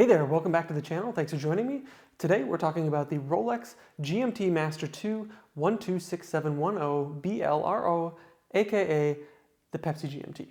Hey there, welcome back to the channel. Thanks for joining me. Today we're talking about the Rolex GMT Master 2 126710 BLRO, aka the Pepsi GMT.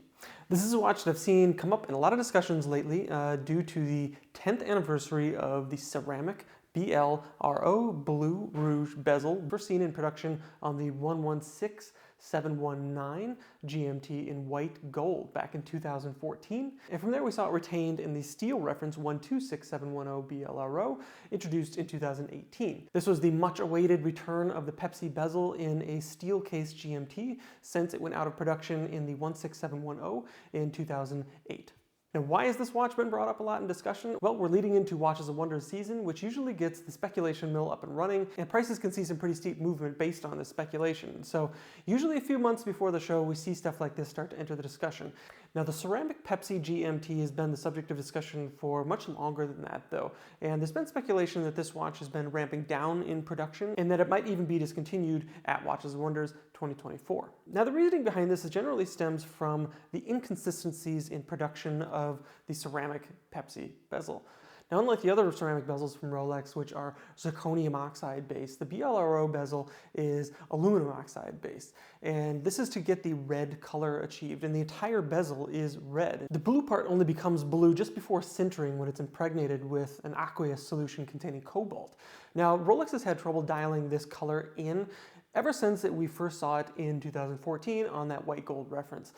This is a watch that I've seen come up in a lot of discussions lately due to the 10th anniversary of the ceramic BLRO Blue Rouge bezel, first seen in production on the 116719 GMT in white gold back in 2014. And from there we saw it retained in the steel reference 126710 BLRO, introduced in 2018. This was the much awaited return of the Pepsi bezel in a steel case GMT since it went out of production in the 16710 in 2008. Now, why has this watch been brought up a lot in discussion? Well, we're leading into Watches of Wonders season, which usually gets the speculation mill up and running, and prices can see some pretty steep movement based on this speculation. So usually a few months before the show, we see stuff like this start to enter the discussion. Now, the ceramic Pepsi GMT has been the subject of discussion for much longer than that, though, and there's been speculation that this watch has been ramping down in production and that it might even be discontinued at Watches of Wonders 2024. Now, the reasoning behind this generally stems from the inconsistencies in production of the ceramic Pepsi bezel. Now, unlike the other ceramic bezels from Rolex, which are zirconium oxide based, the BLRO bezel is aluminum oxide based. And this is to get the red color achieved, and the entire bezel is red. The blue part only becomes blue just before sintering when it's impregnated with an aqueous solution containing cobalt. Now, Rolex has had trouble dialing this color in ever since we first saw it in 2014 on that white gold reference.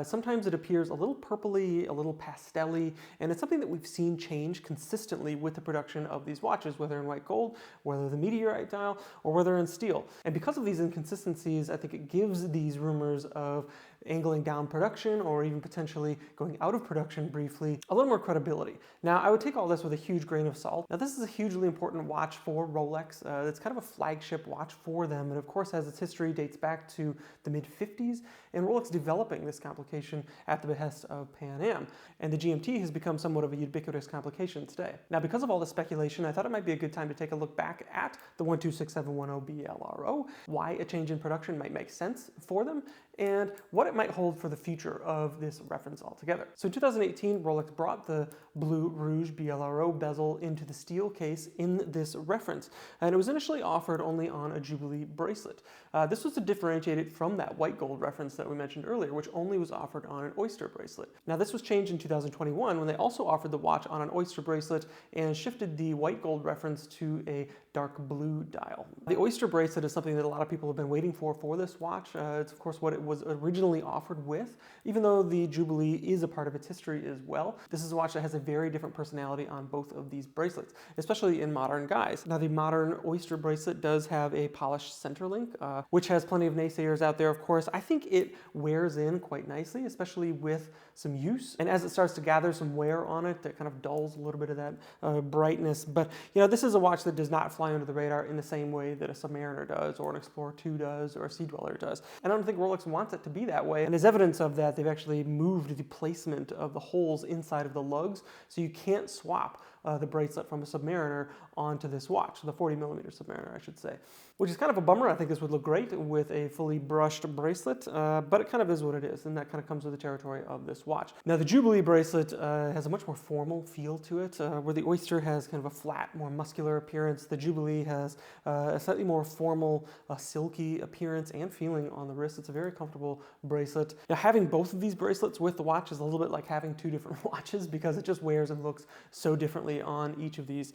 Sometimes it appears a little purpley, a little pastel-y, and it's something that we've seen change consistently with the production of these watches, whether in white gold, whether the meteorite dial, or whether in steel. And because of these inconsistencies, I think it gives these rumors of angling down production or even potentially going out of production briefly a little more credibility. Now, I would take all this with a huge grain of salt. Now, this is a hugely important watch for Rolex. It's kind of a flagship watch for them, and of course has its history dates back to the mid-50s, and Rolex developing this complication at the behest of Pan Am. And the GMT has become somewhat of a ubiquitous complication today. Now, because of all the speculation, I thought it might be a good time to take a look back at the 126710 BLRO, why a change in production might make sense for them, and what it might hold for the future of this reference altogether. So in 2018, Rolex brought the Blue Rouge BLRO bezel into the steel case in this reference, and it was initially offered only on a Jubilee bracelet. This was to differentiate it from that white gold reference that we mentioned earlier, which only was offered on an oyster bracelet. Now, this was changed in 2021 when they also offered the watch on an oyster bracelet and shifted the white gold reference to a dark blue dial. The oyster bracelet is something that a lot of people have been waiting for this watch. It's of course what it was originally offered with, even though the Jubilee is a part of its history as well. This is a watch that has a very different personality on both of these bracelets, especially in modern guys. Now, the modern oyster bracelet does have a polished center link, which has plenty of naysayers out there, of course. I think it wears in quite nicely, especially with some use. And as it starts to gather some wear on it, that kind of dulls a little bit of that brightness. But, you know, this is a watch that does not fly under the radar in the same way that a Submariner does, or an Explorer 2 does, or a Sea Dweller does. And I don't think Rolex wants it to be that way. And as evidence of that, they've actually moved the placement of the holes inside of the lugs, so you can't swap the bracelet from a Submariner onto this watch, the 40mm Submariner, I should say, which is kind of a bummer. I think this would look great with a fully brushed bracelet, but it kind of is what it is, and that kind of comes with the territory of this watch. Now, the Jubilee bracelet has a much more formal feel to it, where the oyster has kind of a flat, more muscular appearance. The Jubilee has a slightly more formal, silky appearance and feeling on the wrist. It's a very comfortable bracelet. Now, having both of these bracelets with the watch is a little bit like having two different watches because it just wears and looks so differently on each of these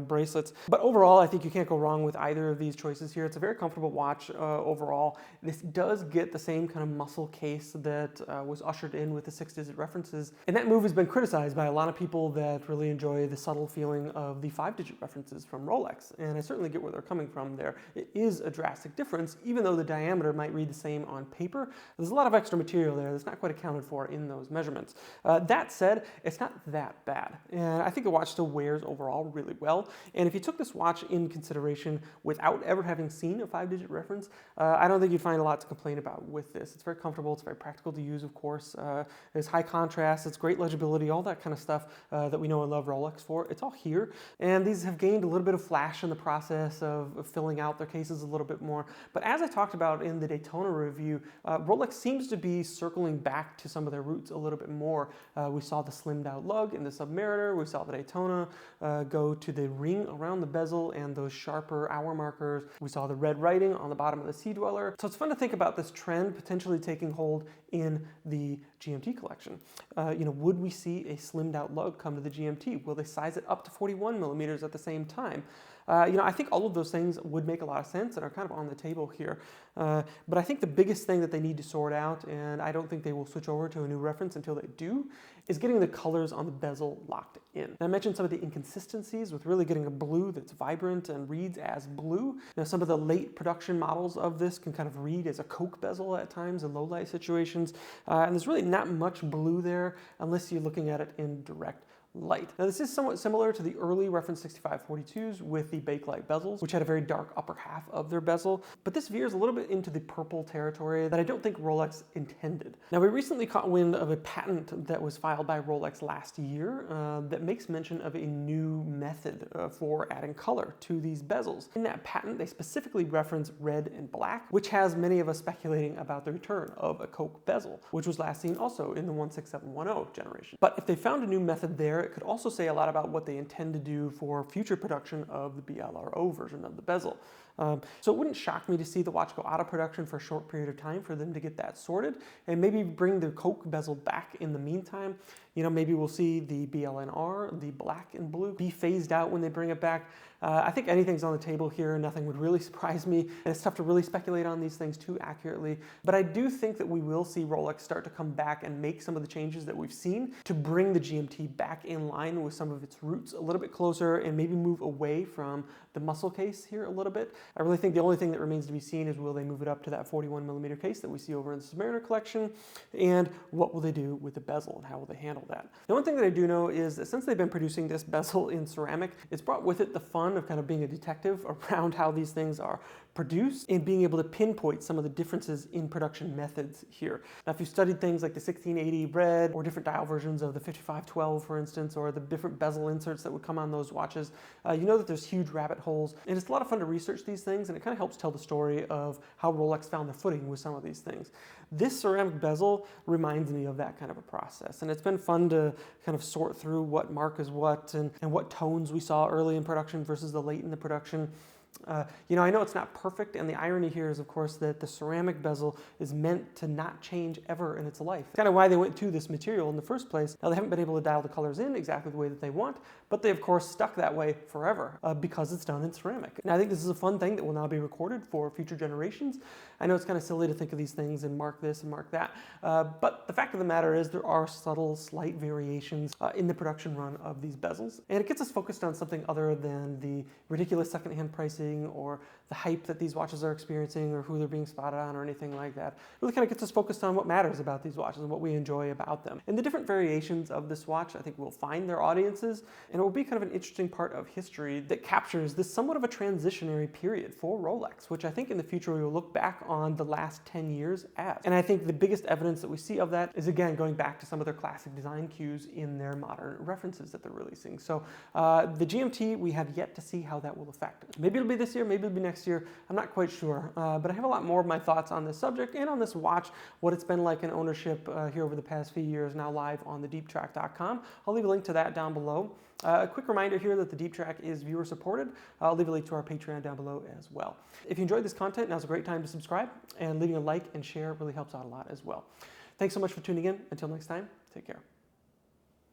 bracelets. But overall, I think you can't go wrong with either of these choices here. It's a very comfortable watch overall. This does get the same kind of muscle case that was ushered in with the 6-digit references, and that move has been criticized by a lot of people that really enjoy the subtle feeling of the 5-digit references from Rolex, and I certainly get where they're coming from there. It is a drastic difference, even though the diameter might read the same on paper. There's a lot of extra material there that's not quite accounted for in those measurements. That said, it's not that bad, and I think the watch still wears overall really well. And if you took this watch in consideration without ever having seen a 5-digit reference, I don't think you'd find a lot to complain about with this. It's very comfortable, it's very practical to use, of course. There's high contrast, it's great legibility, all that kind of stuff that we know and love Rolex for. It's all here, and these have gained a little bit of flash in the process of filling out their cases a little bit more. But as I talked about in the Daytona review, Rolex seems to be circling back to some of their roots a little bit more. We saw the slimmed out lug in the Submariner, we saw the Daytona Daytona go to the ring around the bezel and those sharper hour markers. We saw the red writing on the bottom of the Sea Dweller. So it's fun to think about this trend potentially taking hold in the GMT collection. Would we see a slimmed out lug come to the GMT? Will they size it up to 41 millimeters at the same time? I think all of those things would make a lot of sense and are kind of on the table here. But I think the biggest thing that they need to sort out, and I don't think they will switch over to a new reference until they do, is getting the colors on the bezel locked in. And I mentioned some of the inconsistencies with really getting a blue that's vibrant and reads as blue. Now, some of the late production models of this can kind of read as a Coke bezel at times in low light situations. And there's really not much blue there unless you're looking at it in direct light. Now this is somewhat similar to the early reference 6542s with the bakelite bezels, which had a very dark upper half of their bezel, but this veers a little bit into the purple territory that I don't think Rolex intended. Now we recently caught wind of a patent that was filed by Rolex last year that makes mention of a new method for adding color to these bezels. In that patent, they specifically reference red and black, which has many of us speculating about the return of a Coke bezel, which was last seen also in the 16710 generation. But if they found a new method there, it could also say a lot about what they intend to do for future production of the BLRO version of the bezel. So it wouldn't shock me to see the watch go out of production for a short period of time for them to get that sorted and maybe bring the Coke bezel back in the meantime. Maybe we'll see the BLNR, the black and blue, be phased out when they bring it back. I think anything's on the table here. Nothing would really surprise me. And it's tough to really speculate on these things too accurately. But I do think that we will see Rolex start to come back and make some of the changes that we've seen to bring the GMT back in line with some of its roots a little bit closer and maybe move away from the muscle case here a little bit. I really think the only thing that remains to be seen is will they move it up to that 41 millimeter case that we see over in the Submariner collection, and what will they do with the bezel and how will they handle that. The one thing that I do know is that since they've been producing this bezel in ceramic, it's brought with it the fun of kind of being a detective around how these things are produced and being able to pinpoint some of the differences in production methods here. Now, if you've studied things like the 1680 red or different dial versions of the 5512, for instance, or the different bezel inserts that would come on those watches, you know that there's huge rabbit holes, and it's a lot of fun to research these things, and it kind of helps tell the story of how Rolex found their footing with some of these things. This ceramic bezel reminds me of that kind of a process, and it's been fun to kind of sort through what mark is what and what tones we saw early in production versus the late in the production. I know it's not perfect, and the irony here is, of course, that the ceramic bezel is meant to not change ever in its life. It's kind of why they went to this material in the first place. Now, they haven't been able to dial the colors in exactly the way that they want, but they, of course, stuck that way forever because it's done in ceramic. And I think this is a fun thing that will now be recorded for future generations. I know it's kind of silly to think of these things and mark this and mark that, but the fact of the matter is there are subtle, slight variations in the production run of these bezels, and it gets us focused on something other than the ridiculous secondhand pricing or the hype that these watches are experiencing or who they're being spotted on or anything like that. It really kind of gets us focused on what matters about these watches and what we enjoy about them. And the different variations of this watch, I think, will find their audiences, and it will be kind of an interesting part of history that captures this somewhat of a transitionary period for Rolex, which I think in the future we will look back on the last 10 years as. And I think the biggest evidence that we see of that is, again, going back to some of their classic design cues in their modern references that they're releasing. So the GMT, we have yet to see how that will affect it. Maybe it'll be this year, maybe it'll be next year. I'm not quite sure, but I have a lot more of my thoughts on this subject and on this watch, what it's been like in ownership here over the past few years, now live on thedeeptrack.com. I'll leave a link to that down below. A quick reminder here that the Deep Track is viewer supported. I'll leave a link to our Patreon down below as well. If you enjoyed this content, now's a great time to subscribe, and leaving a like and share really helps out a lot as well. Thanks so much for tuning in. Until next time, take care.